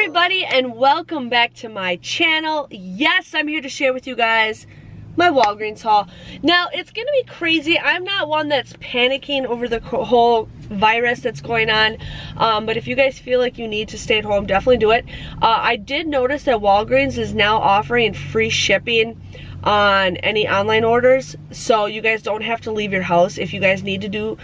everybody, and welcome back to my channel. Yes, I'm here to share with you guys my Walgreens haul. Now, it's gonna be crazy. I'm not one that's panicking over the whole virus that's going on, but if you guys feel like you need to stay at home, definitely do it. I did notice that Walgreens is now offering free shipping on any online orders, so you guys don't have to leave your house if you guys need to do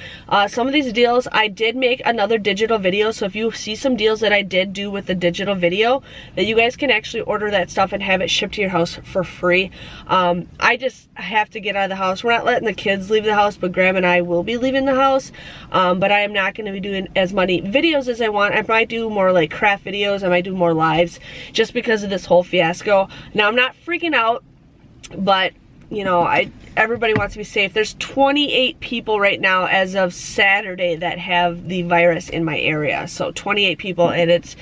some of these deals. I did make another digital video, so if you see some deals that I did do with the digital video, that you guys can actually order that stuff and have it shipped to your house for free. I just have to get out of the house. We're not letting the kids leave the house, but Graham and I will be leaving the house, but I am not going to be doing as many videos as I want. I might do more like craft videos, I might do more lives, just because of this whole fiasco. Now, I'm not freaking out, but you know, everybody wants to be safe. There's 28 people right now as of Saturday that have the virus in my area. So 28 people, and it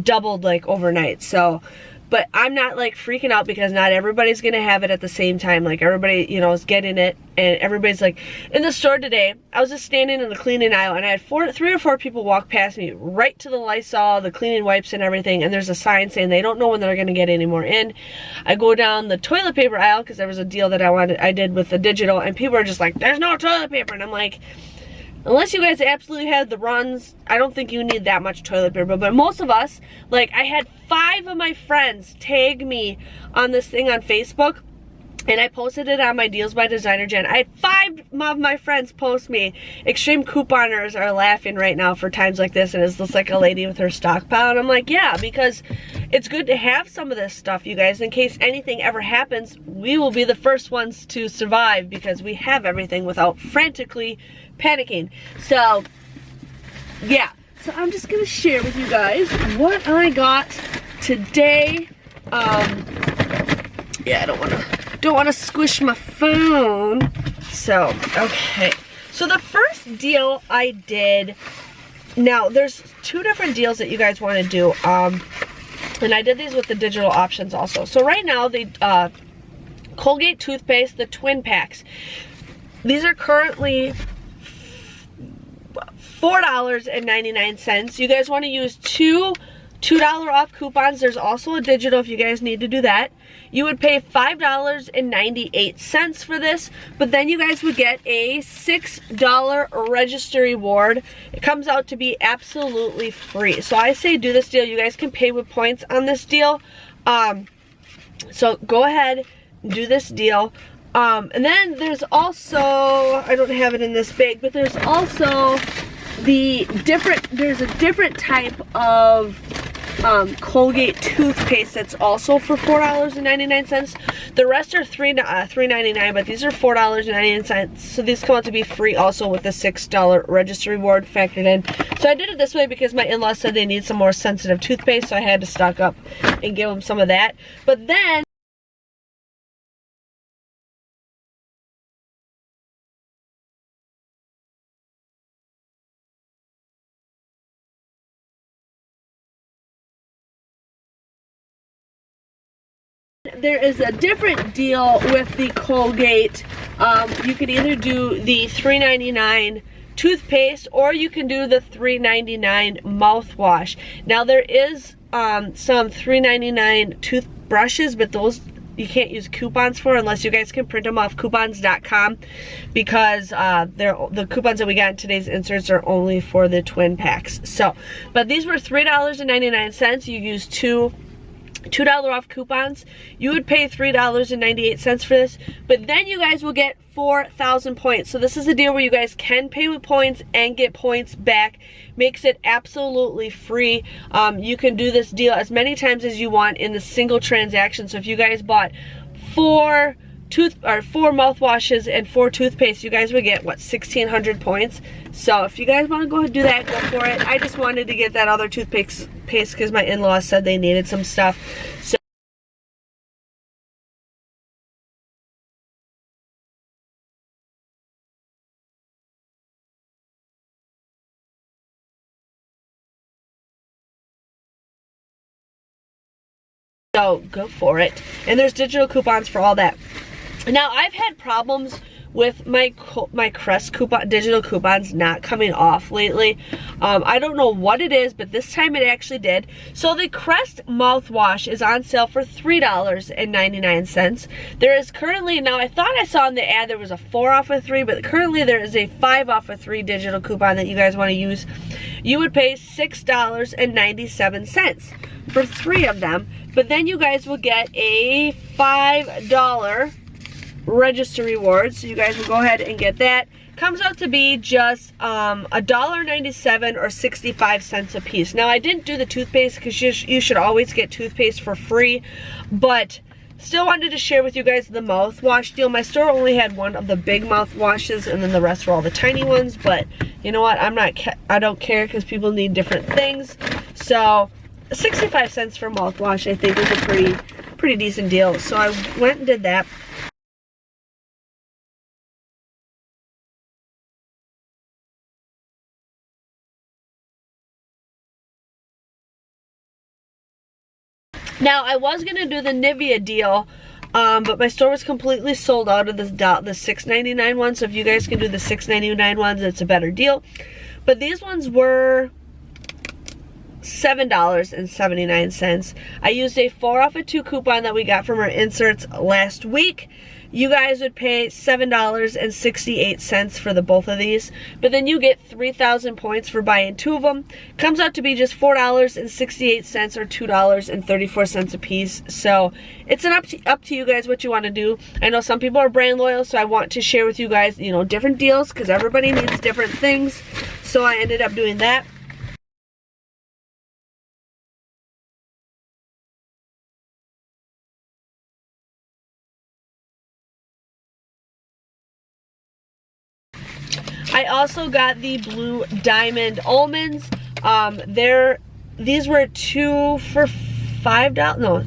doubled like overnight. So, but I'm not like freaking out because not everybody's gonna have it at the same time. Like everybody, you know, is getting it, and everybody's like, in the store today, I was just standing in the cleaning aisle and I had 3 or 4 people walk past me right to the Lysol, the cleaning wipes and everything, and there's a sign saying they don't know when they're gonna get any more in. I go down the toilet paper aisle because there was a deal that I did with the digital, and people are just like, there's no toilet paper, and I'm like, unless you guys absolutely had the runs, I don't think you need that much toilet paper. But most of us, like, I had 5 of my friends tag me on this thing on Facebook, and I posted it on my Deals by DesignerJen. I had 5 of my friends post me, extreme couponers are laughing right now for times like this, and it's just like a lady with her stockpile. And I'm like, yeah, because it's good to have some of this stuff, you guys, in case anything ever happens. We will be the first ones to survive because we have everything without frantically panicking. So yeah, so I'm just gonna share with you guys what I got today. Yeah, I don't want to squish my phone. So okay, so the first deal I did, now there's 2 different deals that you guys want to do, and I did these with the digital options also. So right now, the Colgate toothpaste, the twin packs, these are currently $4.99. You guys want to use $2 off coupons. There's also a digital if you guys need to do that. You would pay $5.98 for this, but then you guys would get a $6 register reward. It comes out to be absolutely free. So I say do this deal. You guys can pay with points on this deal. So go ahead, do this deal. And then there's also, I don't have it in this bag, but there's also there's a different type of Colgate toothpaste that's also for $4.99. The rest are $3.99, but these are $4.99. So these come out to be free also with the $6 register reward factored in. So I did it this way because my in-laws said they need some more sensitive toothpaste, so I had to stock up and give them some of that. But then there is a different deal with the Colgate. You could either do the $3.99 toothpaste, or you can do the $3.99 mouthwash. Now there is some $3.99 toothbrushes, but those you can't use coupons for unless you guys can print them off coupons.com, because the coupons that we got in today's inserts are only for the twin packs. So, but these were $3.99. You use $2 off coupons. You would pay $3.98 for this, but then you guys will get 4,000 points. So this is a deal where you guys can pay with points and get points back. Makes it absolutely free. You can do this deal as many times as you want in the single transaction. So if you guys bought 4 mouthwashes and 4 toothpaste, you guys would get, what, 1,600 points. So if you guys want to go ahead and do that, go for it. I just wanted to get that other toothpaste because my in-laws said they needed some stuff. So go for it. And there's digital coupons for all that. Now, I've had problems with my Crest coupon, digital coupons not coming off lately. I don't know what it is, but this time it actually did. So the Crest mouthwash is on sale for $3.99. There is currently, now I thought I saw in the ad there was a 4 off of 3, but currently there is a 5 off of 3 digital coupon that you guys want to use. You would pay $6.97 for 3 of them, but then you guys will get a $5 register reward, so you guys will go ahead and get that. Comes out to be just $1.97 or 65 cents a piece. Now I didn't do the toothpaste because you should always get toothpaste for free, but still wanted to share with you guys the mouthwash deal. My store only had one of the big mouthwashes, and then the rest were all the tiny ones, but you know what, I don't care because people need different things. So 65 cents for mouthwash I think is a pretty decent deal. So I went and did that. Now, I was going to do the Nivea deal, but my store was completely sold out of the $6.99 one, so if you guys can do the $6.99 ones, it's a better deal. But these ones were $7.79. I used a 4 off of 2 coupon that we got from our inserts last week. You guys would pay $7.68 for the both of these, but then you get 3,000 points for buying 2 of them. Comes out to be just $4.68 or $2.34 a piece. So it's up to you guys what you want to do. I know some people are brand loyal, so I want to share with you guys, you know, different deals because everybody needs different things. So I ended up doing that. I also got the Blue Diamond almonds. These were 2 for $5. No,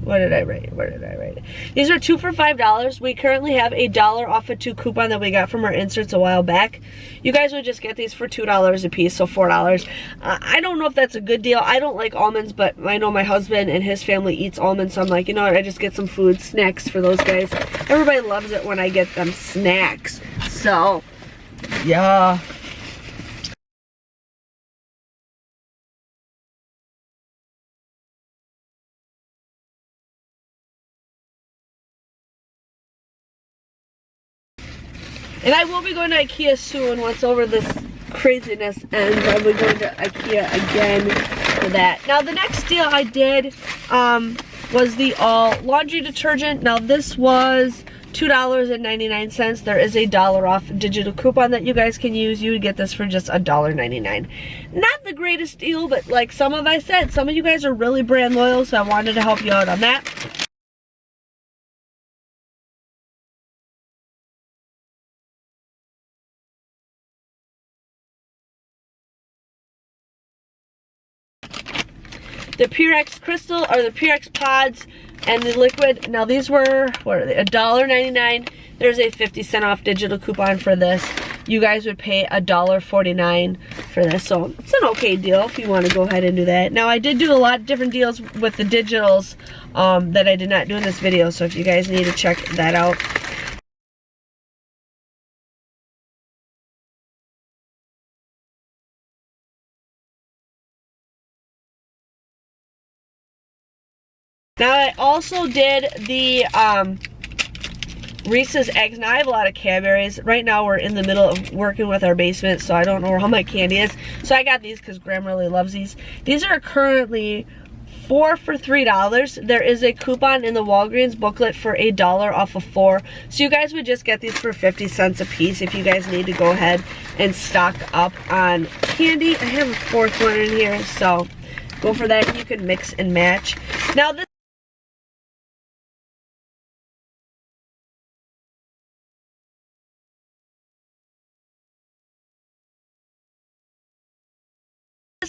what did I write? Where did I write it? These are 2 for $5. We currently have a $1 off of 2 coupon that we got from our inserts a while back. You guys would just get these for $2 a piece, so $4. I don't know if that's a good deal. I don't like almonds, but I know my husband and his family eats almonds, so I'm like, you know what, I just get some food, snacks for those guys. Everybody loves it when I get them snacks. So yeah. And I will be going to IKEA soon once over this craziness ends. I'll be going to IKEA again for that. Now the next deal I did was the all laundry detergent. Now this was $2.99. There is a $1 off digital coupon that you guys can use. You would get this for just $1.99. Not the greatest deal, but like some of you guys are really brand loyal, so I wanted to help you out on that. The Purex crystal or the Purex pods and the liquid. Now these were, what are they, $1.99. There's a 50-cent off digital coupon for this. You guys would pay $1.49 for this, so it's an okay deal if you want to go ahead and do that. Now I did do a lot of different deals with the digitals that I did not do in this video, so if you guys need to check that out. Now I also did the Reese's eggs. Now I have a lot of Cadburys. Right now we're in the middle of working with our basement, so I don't know where all my candy is. So I got these because Graham really loves these. These are currently 4 for $3. There is a coupon in the Walgreens booklet for a $1 off of 4. So you guys would just get these for 50 cents a piece if you guys need to go ahead and stock up on candy. I have a 4th one in here, so go for that. You can mix and match. Now this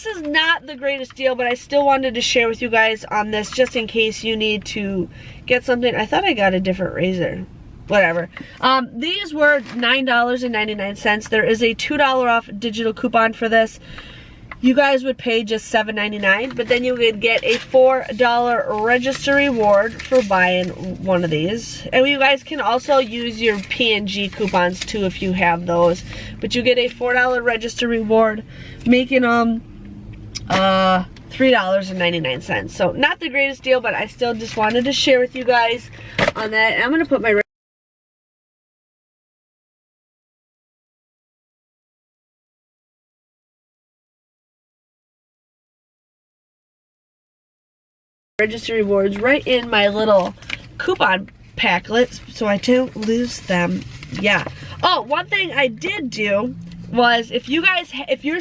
is not the greatest deal, but I still wanted to share with you guys on this just in case you need to get something. I thought I got a different razor. Whatever. These were $9.99. There is a $2 off digital coupon for this. you guys would pay just $7.99, but then you would get a $4 register reward for buying one of these. And you guys can also use your P&G coupons too if you have those. But you get a $4 register reward, making them $3.99. So not the greatest deal, but I still just wanted to share with you guys on that. And I'm going to put my register rewards right in my little coupon packlet so I don't lose them. Yeah. Oh, one thing I did do was if your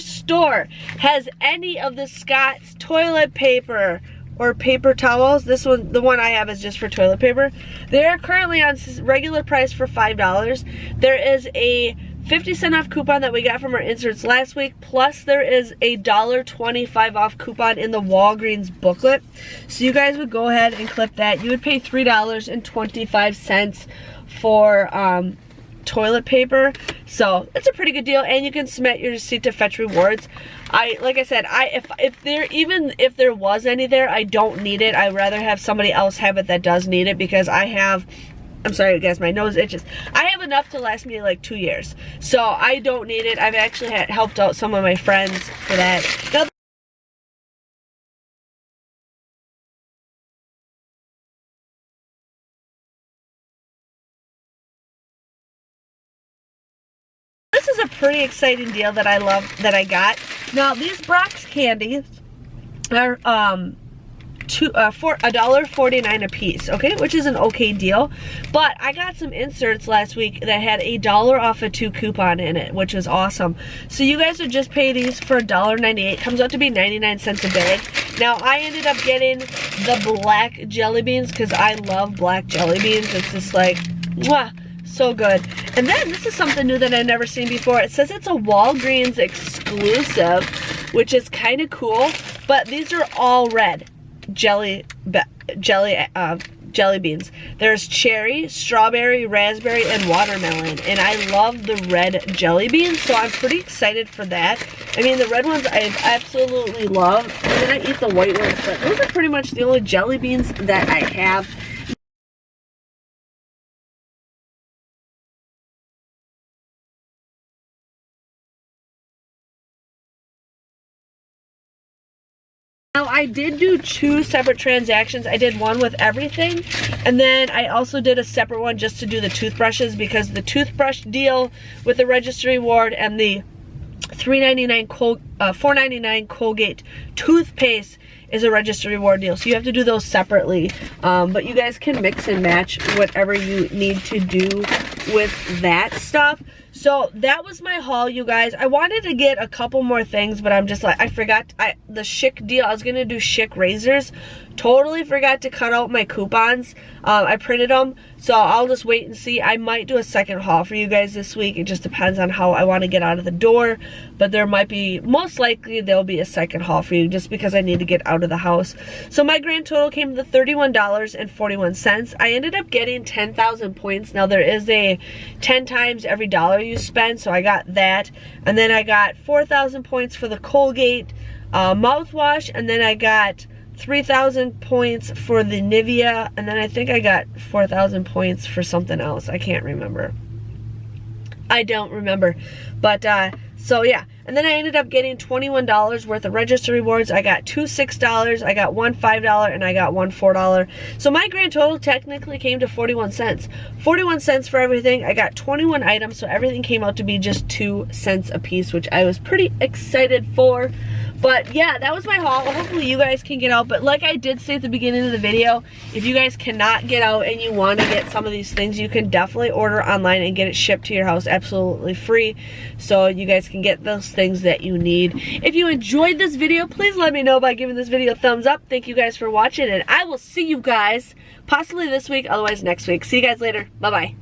store has any of the Scott's toilet paper or paper towels, this one, the one I have is just for toilet paper. They're currently on regular price for $5. There is a 50-cent off coupon that we got from our inserts last week, plus there is a $1.25 off coupon in the Walgreens booklet. So you guys would go ahead and clip that. You would pay $3.25 for toilet paper. So it's a pretty good deal, and you can submit your receipt to fetch rewards. Like I said, if there was any there, I don't need it. I'd rather have somebody else have it that does need it, because I'm sorry guys, my nose itches. I have enough to last me like 2 years. So I don't need it. I've actually helped out some of my friends for that. Now, this is a pretty exciting deal that I love that I got. Now these Brach's candies are $1.49 a piece, okay, which is an okay deal. But I got some inserts last week that had a $1 off of 2 coupon in it, which was awesome. So you guys would just pay these for $1.98. Comes out to be 99 cents a bag. Now I ended up getting the black jelly beans because I love black jelly beans. It's just like, mwah, so good. And then this is something new that I've never seen before. It says it's a Walgreens exclusive, which is kind of cool. But these are all red jelly beans. There's cherry, strawberry, raspberry, and watermelon, and I love the red jelly beans, so I'm pretty excited for that. I mean, the red ones I absolutely love, and then I eat the white ones, but those are pretty much the only jelly beans that I have. Now I did do 2 separate transactions. I did one with everything, and then I also did a separate one just to do the toothbrushes, because the toothbrush deal with the register reward and the $4.99 Colgate toothpaste is a register reward deal. So you have to do those separately, but you guys can mix and match whatever you need to do with that stuff. So that was my haul, you guys. I wanted to get a couple more things, but I'm just like, I forgot the Schick deal. I was gonna do Schick razors. Totally forgot to cut out my coupons. I printed them, so I'll just wait and see. I might do a second haul for you guys this week. It just depends on how I want to get out of the door, but there might be, most likely there'll be a second haul for you, just because I need to get out of the house. So my grand total came to $31.41. I ended up getting 10,000 points. Now there is a 10 times every dollar you spend, so I got that, and then I got 4,000 points for the Colgate mouthwash, and then I got 3,000 points for the Nivea, and then I think I got 4,000 points for something else. I can't remember. I don't remember. But so yeah, and then I ended up getting $21 worth of register rewards. I got 2 $6, I got 1 $5, and I got 1 $4. So my grand total technically came to 41 cents. 41 cents for everything. I got 21 items, so everything came out to be just 2 cents a piece, which I was pretty excited for. But yeah, that was my haul. Hopefully you guys can get out. But like I did say at the beginning of the video, if you guys cannot get out and you want to get some of these things, you can definitely order online and get it shipped to your house absolutely free. So you guys can get those things that you need. If you enjoyed this video, please let me know by giving this video a thumbs up. Thank you guys for watching, and I will see you guys possibly this week, otherwise next week. See you guys later. Bye-bye.